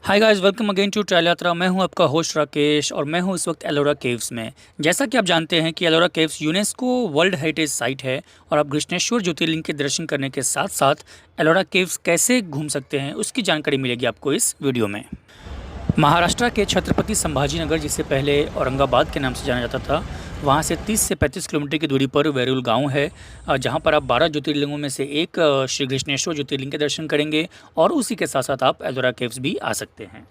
Hi guys, welcome again to trial Yatra. मैं हूं आपका होस्ट राकेश और मैं हूं इस वक्त एलोरा केव्स में। जैसा कि आप जानते हैं कि Ellora caves UNESCO world heritage site है और आप कृष्णेश्वर ज्योतिर्लिंग के दर्शन करने के साथ साथ एलोरा केव्स कैसे घूम सकते हैं उसकी जानकारी मिलेगी आपको इस वीडियो में। महाराष्ट्र के छत्रपति संभाजीनगर, जिसे पहले औरंगाबाद के नाम से जाना जाता था, वहाँ से 30 से 35 किलोमीटर की दूरी पर वेरुल गांव है, जहाँ पर आप 12 ज्योतिर्लिंगों में से एक श्री कृष्णेश्वर ज्योतिर्लिंग के दर्शन करेंगे और उसी के साथ साथ आप एलोरा केव्स भी आ सकते हैं।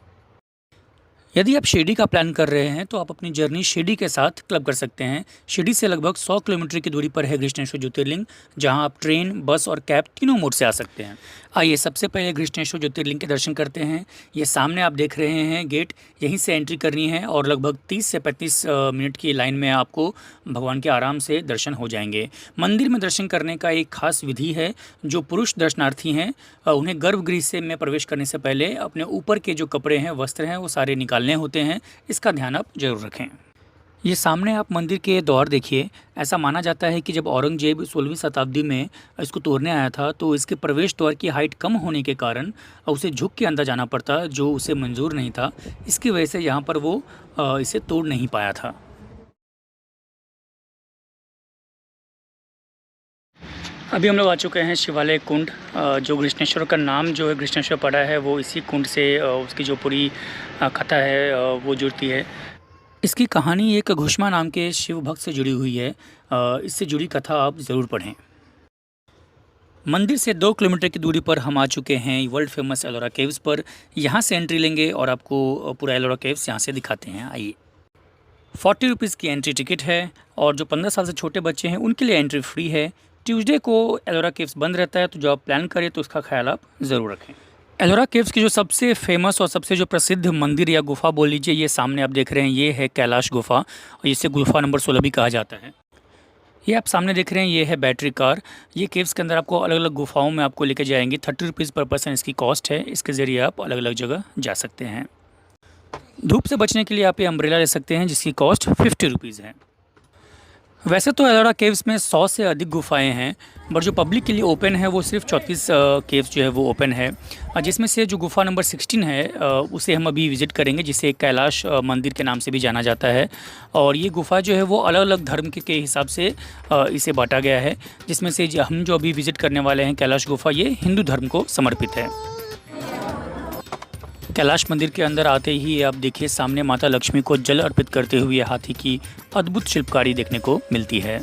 यदि आप शिरडी का प्लान कर रहे हैं तो आप अपनी जर्नी शिरडी के साथ क्लब कर सकते हैं। शिरडी से लगभग 100 किलोमीटर की दूरी पर है कृष्णेश्वर ज्योतिर्लिंग, जहां आप ट्रेन, बस और कैब तीनों मोड से आ सकते हैं। आइए सबसे पहले कृष्णेश्वर ज्योतिर्लिंग के दर्शन करते हैं। ये सामने आप देख रहे हैं गेट, यहीं से एंट्री करनी है और लगभग 30 से 35 मिनट की लाइन में आपको भगवान के आराम से दर्शन हो जाएंगे। मंदिर में दर्शन करने का एक खास विधि है। जो पुरुष दर्शनार्थी हैं उन्हें गर्भगृह से में प्रवेश करने से पहले अपने ऊपर के जो कपड़े हैं, वस्त्र हैं, वो सारे निकालने होते हैं। इसका ध्यान आप जरूर रखें। ये सामने आप मंदिर के द्वार देखिए। ऐसा माना जाता है कि जब औरंगजेब 16वीं शताब्दी में इसको तोड़ने आया था तो इसके प्रवेश द्वार की हाइट कम होने के कारण उसे झुक के अंदर जाना पड़ता, जो उसे मंजूर नहीं था। इसकी वजह से यहाँ पर वो इसे तोड़ नहीं पाया था। अभी हम लोग आ चुके हैं शिवालय कुंड। जो कृष्णेश्वर का नाम जो है कृष्णेश्वर पड़ा है, वो इसी कुंड से उसकी जो पूरी कथा है वो जुड़ती है। इसकी कहानी एक घुष्मा नाम के शिव भक्त से जुड़ी हुई है। इससे जुड़ी कथा आप ज़रूर पढ़ें। मंदिर से 2 किलोमीटर की दूरी पर हम आ चुके हैं वर्ल्ड फेमस एलोरा केव्स पर। यहाँ से एंट्री लेंगे और आपको पूरा एलोरा केव्स यहाँ से दिखाते हैं। आइए। 40 रुपीज़ की एंट्री टिकट है और जो 15 साल से छोटे बच्चे हैं उनके लिए एंट्री फ्री है। ट्यूसडे को एलोरा केव्स बंद रहता है, तो जो आप प्लान करें तो उसका ख्याल आप ज़रूर रखें। एलोरा केव्स की जो सबसे फेमस और सबसे जो प्रसिद्ध मंदिर या गुफा बोल लीजिए, ये सामने आप देख रहे हैं, ये है कैलाश गुफा और इसे गुफा नंबर 16 भी कहा जाता है। ये आप सामने देख रहे हैं, ये है बैटरी कार। ये केव्स के अंदर आपको अलग अलग गुफाओं में आपको लेके जाएंगी। 30 रुपीज़ पर पर्सन इसकी कॉस्ट है। इसके ज़रिए आप अलग अलग जगह जा सकते हैं। धूप से बचने के लिए आप ये अम्ब्रेला ले सकते हैं, जिसकी कॉस्ट 50 रुपीज़ है। वैसे तो एलोरा केव्स में 100 से अधिक गुफाएं हैं, बट जो पब्लिक के लिए ओपन है वो सिर्फ 34 केव्स जो है वो ओपन है, जिसमें से जो गुफा नंबर 16 है उसे हम अभी विज़िट करेंगे, जिसे कैलाश मंदिर के नाम से भी जाना जाता है। और ये गुफा जो है वो अलग अलग धर्म के हिसाब से इसे बांटा गया है, जिसमें से हम जो अभी विज़िट करने वाले हैं कैलाश गुफा, ये हिंदू धर्म को समर्पित है। कैलाश मंदिर के अंदर आते ही आप देखिए सामने माता लक्ष्मी को जल अर्पित करते हुए हाथी की अद्भुत शिल्पकारी देखने को मिलती है।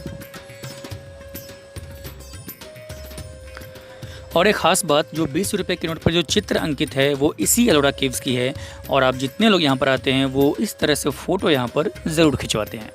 और एक ख़ास बात, जो 20 रुपये के नोट पर जो चित्र अंकित है वो इसी एलोरा केव्स की है और आप जितने लोग यहाँ पर आते हैं वो इस तरह से फ़ोटो यहाँ पर ज़रूर खिंचवाते हैं।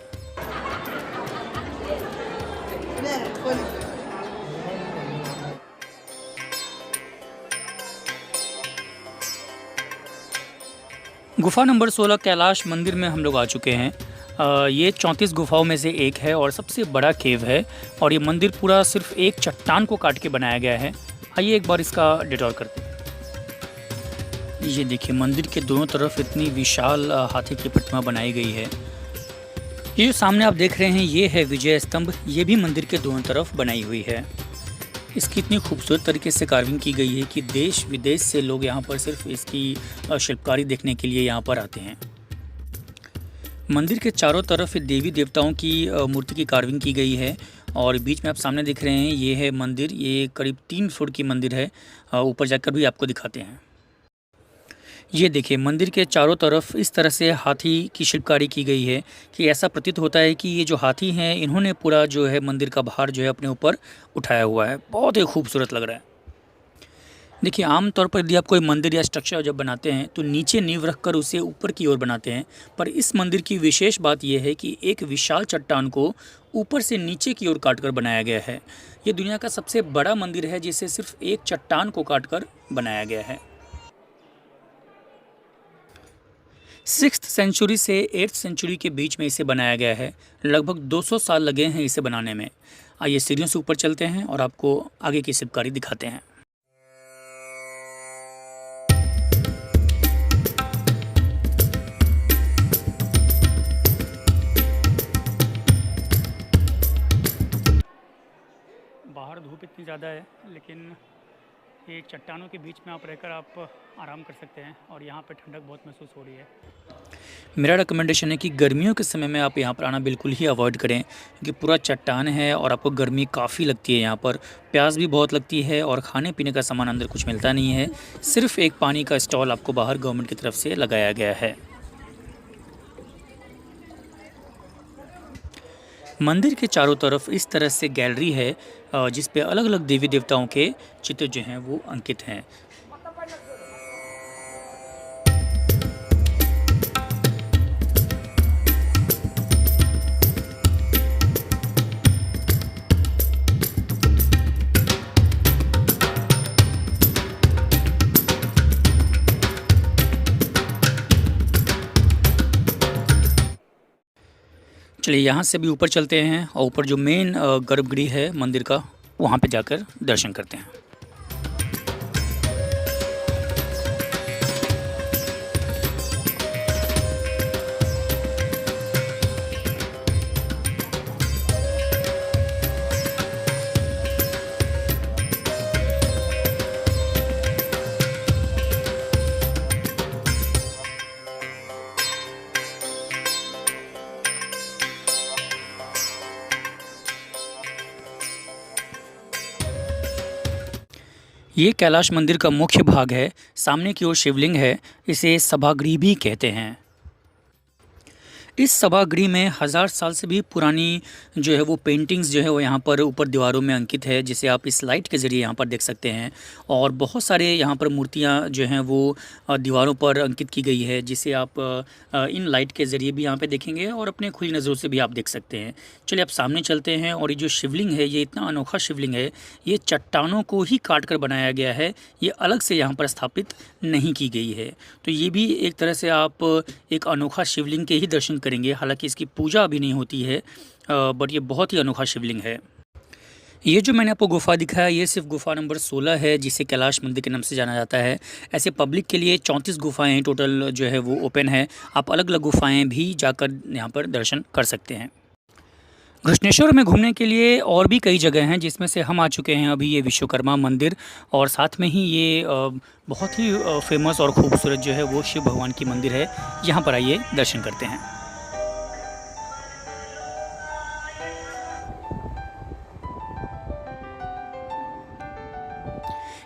गुफा नंबर 16 कैलाश मंदिर में हम लोग आ चुके हैं। ये 34 गुफाओं में से एक है और सबसे बड़ा केव है और ये मंदिर पूरा सिर्फ एक चट्टान को काट के बनाया गया है। आइए एक बार इसका डिटॉर करते हैं। ये देखिए, मंदिर के दोनों तरफ इतनी विशाल हाथी की प्रतिमा बनाई गई है। ये जो सामने आप देख रहे हैं, ये है विजय स्तंभ। ये भी मंदिर के दोनों तरफ बनाई हुई है। इसकी इतनी खूबसूरत तरीके से कार्विंग की गई है कि देश विदेश से लोग यहाँ पर सिर्फ इसकी शिल्पकारी देखने के लिए यहाँ पर आते हैं। मंदिर के चारों तरफ देवी देवताओं की मूर्ति की कार्विंग की गई है और बीच में आप सामने देख रहे हैं, ये है मंदिर। ये करीब 3 फुट की मंदिर है। ऊपर जाकर भी आपको दिखाते हैं। ये देखिए, मंदिर के चारों तरफ इस तरह से हाथी की शिल्पकारी की गई है कि ऐसा प्रतीत होता है कि ये जो हाथी हैं, इन्होंने पूरा जो है मंदिर का भार जो है अपने ऊपर उठाया हुआ है। बहुत ही खूबसूरत लग रहा है। देखिए, आमतौर पर यदि आप कोई मंदिर या स्ट्रक्चर जब बनाते हैं तो नीचे नींव रखकर उसे ऊपर की ओर बनाते हैं, पर इस मंदिर की विशेष बात यह है कि एक विशाल चट्टान को ऊपर से नीचे की ओर काटकर बनाया गया है। ये दुनिया का सबसे बड़ा मंदिर है जिसे सिर्फ एक चट्टान को काटकर बनाया गया है। 6th सेंचुरी से 8th सेंचुरी के बीच में इसे बनाया गया है। लगभग 200 साल लगे हैं इसे बनाने में। आइए सीढ़ियों से ऊपर चलते हैं और आपको आगे की शिल्पकारी दिखाते हैं। बाहर धूप इतनी ज़्यादा है, लेकिन ये चट्टानों के बीच में आप रहकर आप आराम कर सकते हैं और यहाँ पे ठंडक बहुत महसूस हो रही है। मेरा रिकमेंडेशन है कि गर्मियों के समय में आप यहाँ पर आना बिल्कुल ही अवॉइड करें, क्योंकि पूरा चट्टान है और आपको गर्मी काफ़ी लगती है यहाँ पर, प्यास भी बहुत लगती है और खाने पीने का सामान अंदर कुछ मिलता नहीं है। सिर्फ एक पानी का स्टॉल आपको बाहर गवर्नमेंट की तरफ से लगाया गया है। मंदिर के चारों तरफ इस तरह से गैलरी है जिस पे अलग अलग देवी देवताओं के चित्र जो हैं वो अंकित हैं। चलिए यहाँ से भी ऊपर चलते हैं और ऊपर जो मेन गर्भगृह है मंदिर का, वहाँ पे जाकर दर्शन करते हैं। ये कैलाश मंदिर का मुख्य भाग है। सामने की ओर शिवलिंग है, इसे सभागृह भी कहते हैं। इस सभागृह में 1000 साल से भी पुरानी जो है वो पेंटिंग्स जो है वो यहाँ पर ऊपर दीवारों में अंकित है, जिसे आप इस लाइट के ज़रिए यहाँ पर देख सकते हैं। और बहुत सारे यहाँ पर मूर्तियाँ जो हैं वो दीवारों पर अंकित की गई है, जिसे आप इन लाइट के ज़रिए भी यहाँ पे देखेंगे और अपने खुली नज़रों से भी आप देख सकते हैं। चलिए आप सामने चलते हैं। और ये जो शिवलिंग है, ये इतना अनोखा शिवलिंग है, ये चट्टानों को ही काट कर बनाया गया है, ये अलग से यहाँ पर स्थापित नहीं की गई है। तो ये भी एक तरह से आप एक अनोखा शिवलिंग के ही दर्शन करेंगे। हालांकि इसकी पूजा अभी नहीं होती है, बट ये बहुत ही अनोखा शिवलिंग है। ये जो मैंने आपको गुफ़ा दिखाया, ये सिर्फ गुफ़ा नंबर 16 है, जिसे कैलाश मंदिर के नाम से जाना जाता है। ऐसे पब्लिक के लिए 34 गुफ़ाएँ टोटल जो है वो ओपन है। आप अलग अलग गुफ़ाएँ भी जाकर यहाँ पर दर्शन कर सकते हैं। कृष्णेश्वर में घूमने के लिए और भी कई जगह हैं, जिसमें से हम आ चुके हैं अभी ये विश्वकर्मा मंदिर, और साथ में ही ये बहुत ही फेमस और ख़ूबसूरत जो है वो शिव भगवान की मंदिर है। यहाँ पर आइए दर्शन करते हैं।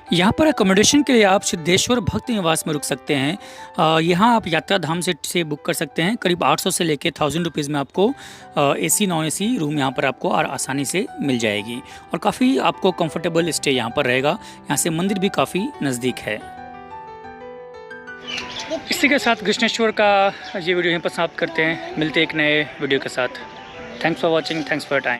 यहाँ पर अकोमोडेशन के लिए आप सिद्धेश्वर भक्त निवास में रुक सकते हैं। यहाँ आप यात्रा धाम से बुक कर सकते हैं। करीब 800 से लेकर 1000 रुपीज़ में आपको एसी नॉन एसी रूम यहाँ पर आपको और आसानी से मिल जाएगी, और काफ़ी आपको कंफर्टेबल स्टे यहाँ पर रहेगा। यहाँ से मंदिर भी काफ़ी नज़दीक है। इसी के साथ कृष्णेश्वर का ये वीडियो यहीं पर समाप्त करते हैं। मिलते हैं एक नए वीडियो के साथ। Thanks for watching, thanks for time.